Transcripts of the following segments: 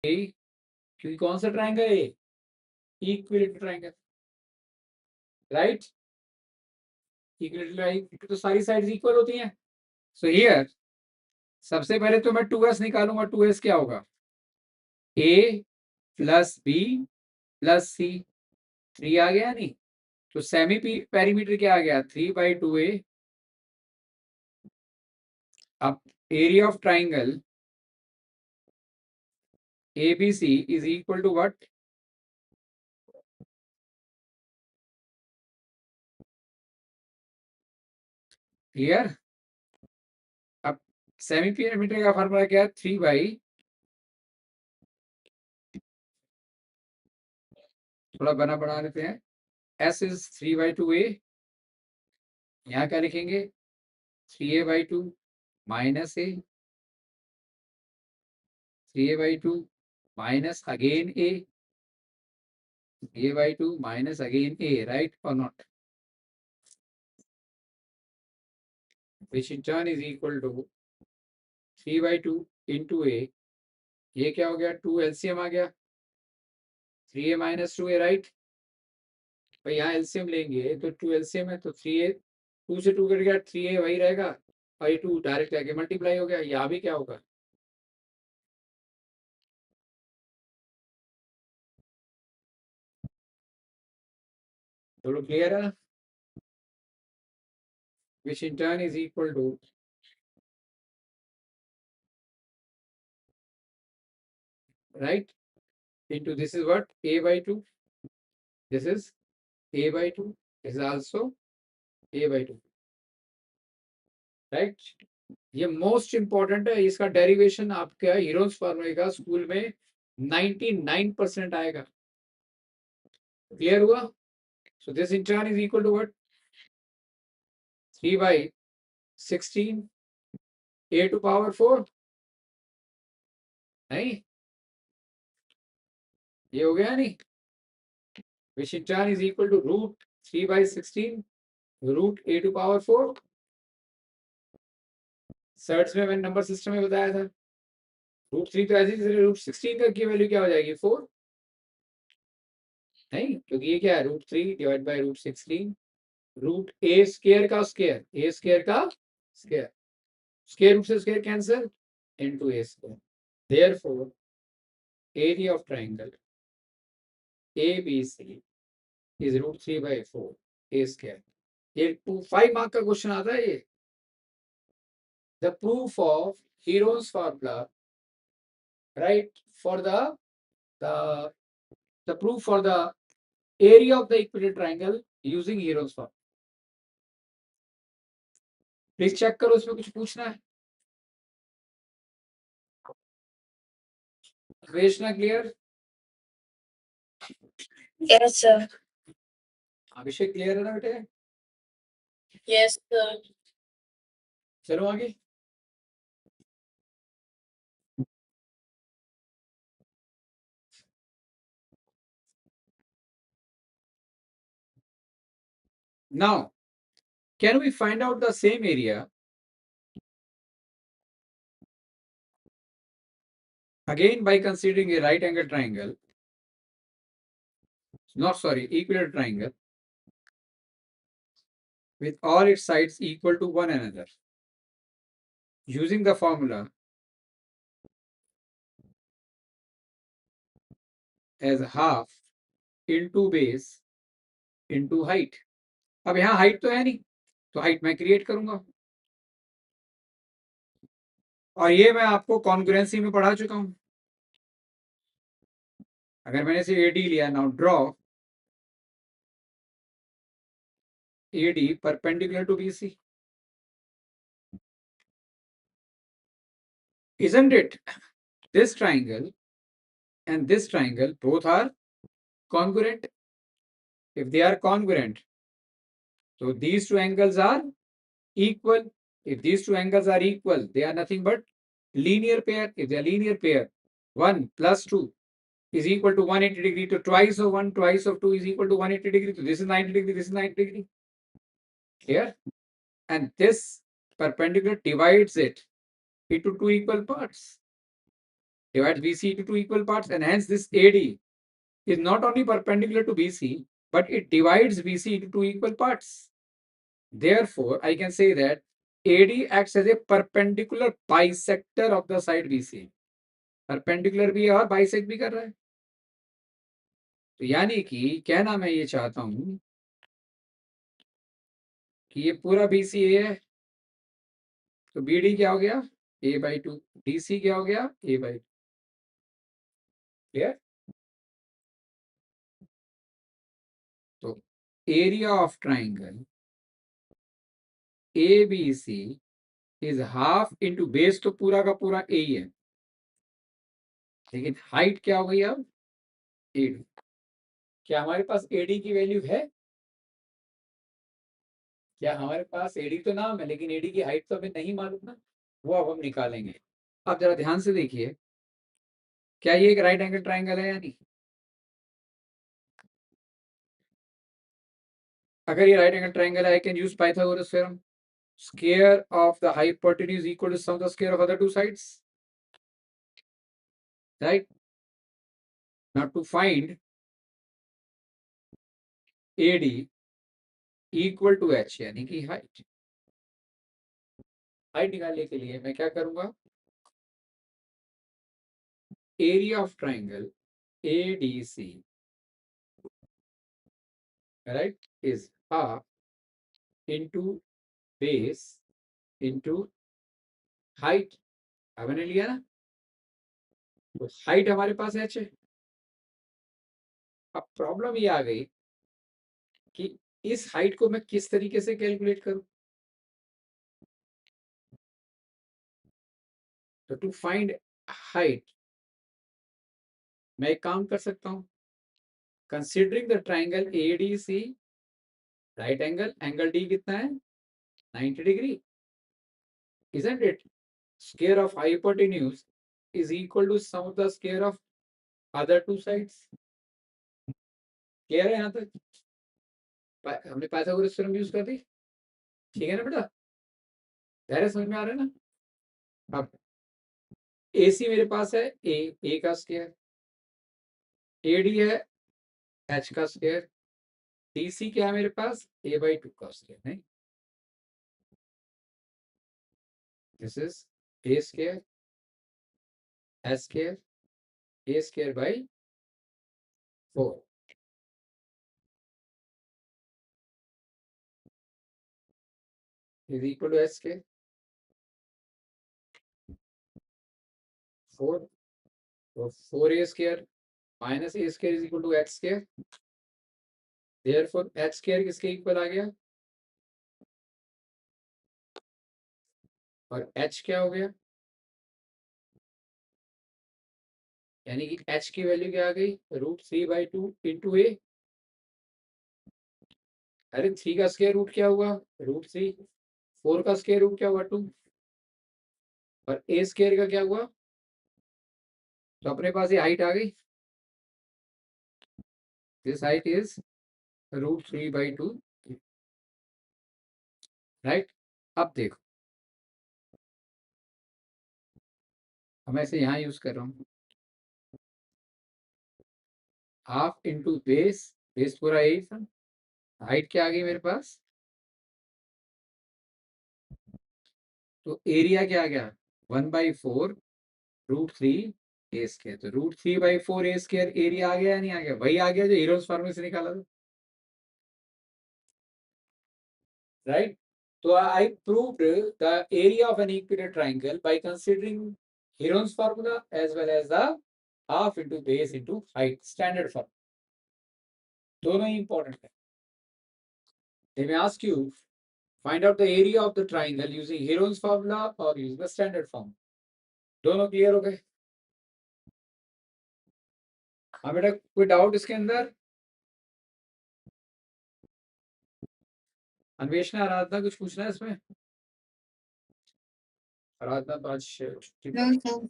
क्योंकि कौन सा ट्राइंगल है? Equilateral triangle, right? इक्विलेटरल तो सारी साइड्स इक्वल होती हैं। सो हियर सबसे पहले तो मैं 2s निकालूंगा। 2s क्या होगा? a प्लस बी प्लस सी। 3 आ गया नहीं? तो सेमी पेरीमीटर क्या आ गया? 3/2a। अब area of triangle ABC is equal to what? Clear? अब सेमी पिरामिड का फॉर्मूला क्या है? 3 थोड़ा बना लेते हैं। S is 3/2a। यहाँ क्या लिखेंगे? 3a/2 minus a, 3a/2 minus again a, 3a/2 minus again a, right or not? Which in turn is equal to 3/2 into a। ये क्या हो गया? 2 LCM आ गया, 3a माइनस 2a, राइट? भाई यहाँ एलसीएम लेंगे तो 2 एलसीएम है तो 3a, 2 से 2 कट गया, 3a वही रहेगा और ये 2 डायरेक्ट आके मल्टीप्लाई हो गया। यहाँ भी क्या होगा? दोनों क्लियर है? which in turn is equal to right into this is what? a/2, this is a/2, this is also a/2, right? ये मोस्ट इंपॉर्टेंट है। इसका डेरिवेशन आपका हीरोन्स फॉर्मूले का स्कूल में 99% आएगा। क्लियर हुआ? So this in turn is equal to what? 3/16 a⁴। नहीं, ये हो गया नहीं? which in turn is equal to root 3/16 root a⁴। Search में मैंने नंबर सिस्टम में बताया था √3 तो ऐसे ही √16 का की वैल्यू क्या हो जाएगी? 4। नहीं, क्योंकि ये क्या है? √3 divide by √16 root a square का स्क्वायर, a स्क्वायर का स्क्वायर, स्क्वायर रूट से square cancel into a square. Therefore area of triangle ABC is √3/4 a square. ये 5 मार्क का क्वेश्चन आता है ये। The proof of Heron's formula, right, for the the proof for the area of the equilateral triangle using Heron's formula। Please check करो, इसमें कुछ पूछना है? Question clear? Yes sir. Abhishek clear है ना बेटे? Yes sir. चलो आगे। Now, can we find out the same area again by considering a right angle triangle? Not sorry, equilateral triangle with all its sides equal to one another using the formula as half into base into height। अब यहाँ height तो है नहीं, तो height मैं create करूंगा। और ये मैं आपको कॉन्ग्रुएंसी में पढ़ा चुका हूं। अगर मैंने से AD लिया, now draw AD perpendicular to BC। Isn't it? This triangle and this triangle both are congruent. If they are congruent, so these two angles are equal. If these two angles are equal, they are nothing but linear pair. If they are linear pair, 1 plus 2 is equal to 180 degree. So twice of 1, twice of 2 is equal to 180 degree. So this is 90 degree, this is 90 degree. Clear? And this perpendicular divides it into two equal parts. divides BC into two equal parts, and hence this AD is not only perpendicular to BC, but it divides BC into two equal parts. Therefore, I can say that AD acts as a perpendicular bisector of the side BC. Perpendicular भी है और bisect भी कर रहा है. तो यानी कि कहना मैं ये चाहता हूं कि ये पूरा BC है, तो BD क्या हो गया, A/2. DC क्या हो गया, A/2. क्लियर? तो area of triangle ABC is half into base, तो पूरा का पूरा A ही है, लेकिन हाइट क्या हो गई अब, AD. क्या हमारे पास AD की वैल्यू है? क्या हमारे पास AD तो नाम है, लेकिन AD की हाइट तो हमें नहीं मालूम ना, वो अब हम निकालेंगे. अब जरा ध्यान से देखिए, क्या ये एक राइट एंगल ट्राइंगल है या नहीं? अगर ये राइट एंगल ट्राइंगल है, I can use Pythagoras theorem. Square of the hypotenuse equal to sum of the square of other two sides, right? Now to find AD equal to H, यानी कि height. Height निकालने के लिए मैं क्या करूंगा, area of triangle ADC, right, is half into base into height. अब मैंने लिया ना, तो हाइट हमारे पास H है. अब प्रॉब्लम ये आ गई कि इस हाइट को मैं किस तरीके से कैलकुलेट करूं. तो टू फाइंड हाइट मैं एक काम कर सकता हूं. Considering the triangle ADC, right angle, angle D कितना है, 90 degree, isn't it? Square of hypotenuse is equal to sum of the square of other two sides. Clear है यहाँ तक? हमने पाइथागोरस थ्योरम यूज कर दी, ठीक है ना बेटा? धैर्य समझ में आ रहा है ना? अब AC मेरे पास है A का स्क्वायर, AD है H का स्क्वायर, DC क्या है मेरे पास, A/2 का स्क्वायर. नहीं, this is A square H square A square by 4 is equal to H square 4. तो 4A square minus A square is equal to H square. Therefore H square किसके equal आ गया, और H क्या हो गया, यानी कि H की वैल्यू क्या आ गई, √3/2 इंटू A. अरे 3 का स्क्वायर रूट क्या हुआ, √3. 4 का स्क्वायर रूट क्या हुआ, 2. और A स्क्वायर का क्या हुआ, तो अपने पास ये हाइट आ गई. This height is √3/2, right. अब देखो, मैं इसे यहाँ यूज कर रहा हूँ, हाफ इंटू बेस, बेस पूरा यही था, हाइट क्या आ गई मेरे पास, तो एरिया क्या आ गया, 1/4 √3 A स्क्वायर. तो √3/4 A स्क्वायर एरिया आ गया या नहीं आ गया, वही आ गया जो हीरोन्स फॉर्मूले से निकाला था, right? So I proved the area of an equilateral triangle by considering Heron's formula as well as the half into base into height standard formula. दोनों ही important है. They may ask you find out the area of the triangle using Heron's formula or using the standard form. दोनों clear हो गए? हाँ बेटा, कोई doubt इसके अंदर? अन्वेषणा, आराधना, कुछ पूछना है इसमें? आराधना तो आज छुट्टी पर.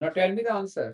Now tell me the answer.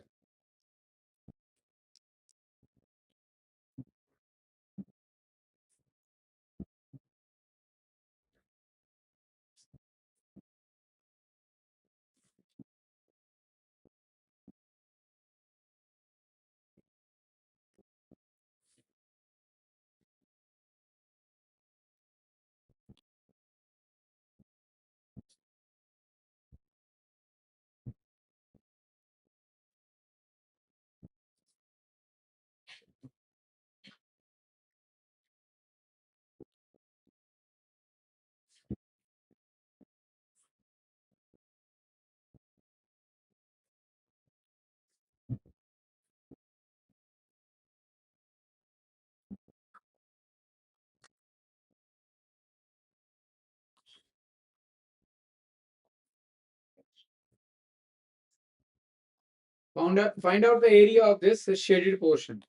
Find out the area of this shaded portion.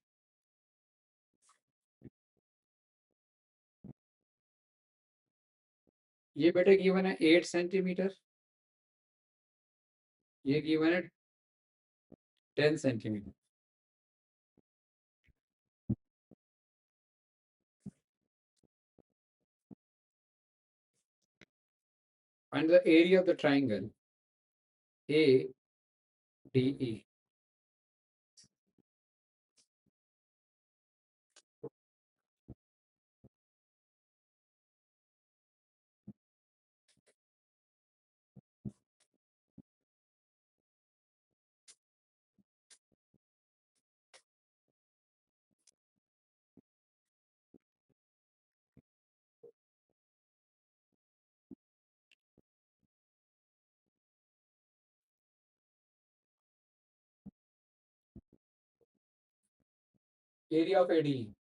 ये बेटा गिवन है 8 सेंटीमीटर, ये गिवन है 10 centimetre. Find the area of the triangle ADE. Area of ADE.